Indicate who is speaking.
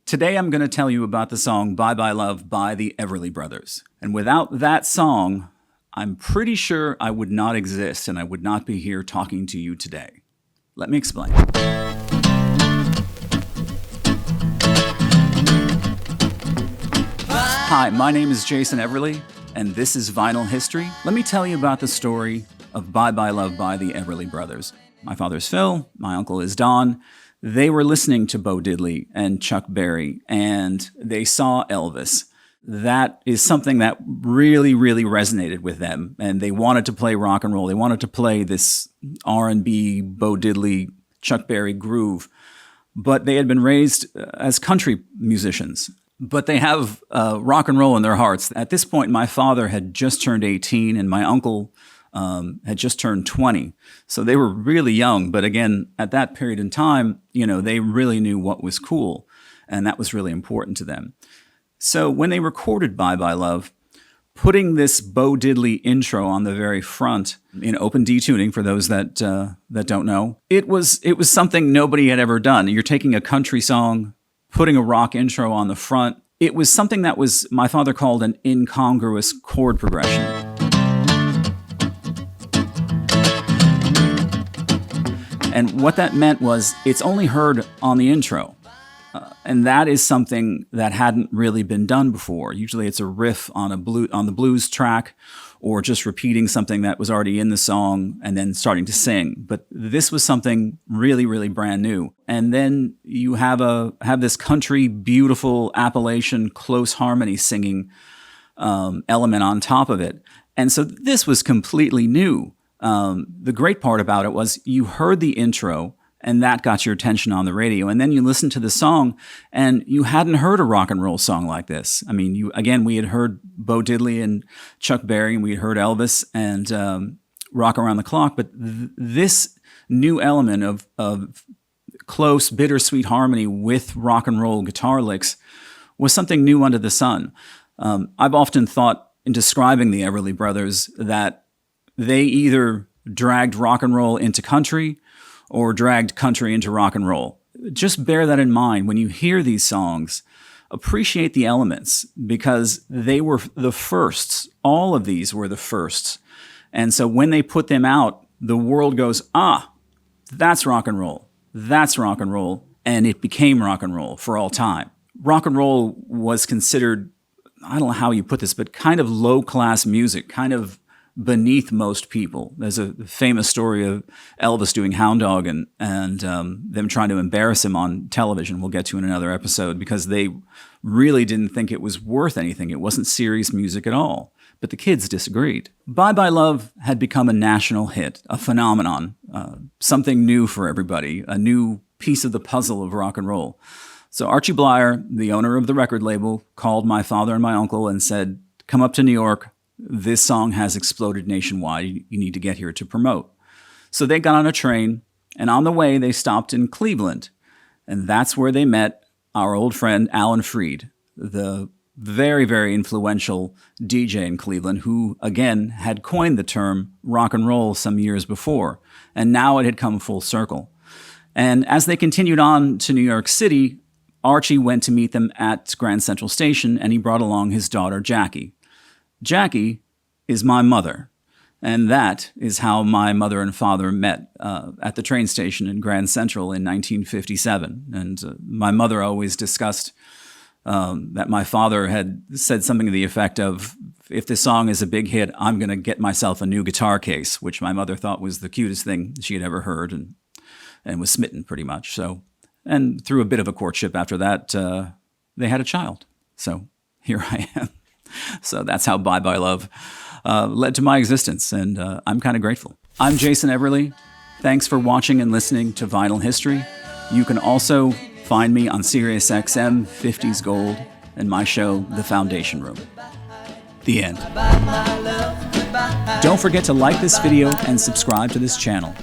Speaker 1: Today I'm going to tell you about the song Bye Bye Love by the Everly Brothers. And without that song, I'm pretty sure I would not exist and I would not be here talking to you today. Let me explain. Hi, my name is Jason Everly, and this is Vinyl History. Let me tell you about the story of Bye Bye Love by the Everly Brothers. My father's Phil, my uncle is Don. They were listening to Bo Diddley and Chuck Berry, and they saw Elvis. That is something that really, really resonated with them, and they wanted to play rock and roll. They wanted to play this R&B, Bo Diddley, Chuck Berry groove, but they had been raised as country musicians. But they have rock and roll in their hearts. At this point, my father had just turned 18, and my uncle had just turned 20. So they were really young. But again, at that period in time, they really knew what was cool. And that was really important to them. So when they recorded Bye Bye Love, putting this Bo Diddley intro on the very front in open D tuning, for those that don't know, it was something nobody had ever done. You're taking a country song, putting a rock intro on the front. It was something that my father called an incongruous chord progression. And what that meant was it's only heard on the intro. And that is something that hadn't really been done before. Usually it's a riff on the blues track, or just repeating something that was already in the song and then starting to sing. But this was something really, really brand new. And then you have this country, beautiful Appalachian close harmony singing element on top of it. And so this was completely new. The great part about it was you heard the intro, and that got your attention on the radio. And then you listened to the song, and you hadn't heard a rock and roll song like this. I mean, we had heard Bo Diddley and Chuck Berry, and we had heard Elvis and Rock Around the Clock. But this new element of close, bittersweet harmony with rock and roll guitar licks was something new under the sun. I've often thought in describing the Everly Brothers that they either dragged rock and roll into country or dragged country into rock and roll. Just bear that in mind when you hear these songs. Appreciate the elements, because they were the firsts. All of these were the firsts. And so when they put them out, the world goes, that's rock and roll. That's rock and roll. And it became rock and roll for all time. Rock and roll was considered, I don't know how you put this, but kind of low-class music, kind of beneath most people. There's a famous story of Elvis doing Hound Dog and them trying to embarrass him on television. We'll get to in another episode, because they really didn't think it was worth anything. It wasn't serious music at all. But the kids disagreed. Bye Bye Love had become a national hit, a phenomenon, something new for everybody, a new piece of the puzzle of rock and roll. So Archie Blyer, the owner of the record label, called my father and my uncle and said, "Come up to New York. This song has exploded nationwide. You need to get here to promote." So they got on a train, and on the way they stopped in Cleveland. And that's where they met our old friend Alan Freed, the very, very influential DJ in Cleveland, who, again, had coined the term rock and roll some years before. And now it had come full circle. And as they continued on to New York City, Archie went to meet them at Grand Central Station, and he brought along his daughter, Jackie. Jackie is my mother, and that is how my mother and father met at the train station in Grand Central in 1957. And my mother always discussed that my father had said something to the effect of, "If this song is a big hit, I'm going to get myself a new guitar case," which my mother thought was the cutest thing she had ever heard, and was smitten pretty much. So, and through a bit of a courtship after that, they had a child. So here I am. So that's how Bye Bye Love led to my existence, and I'm kind of grateful. I'm Jason Everly. Thanks for watching and listening to Vinyl History. You can also find me on SiriusXM 50s Gold and my show, The Foundation Room. The end. Don't forget to like this video and subscribe to this channel.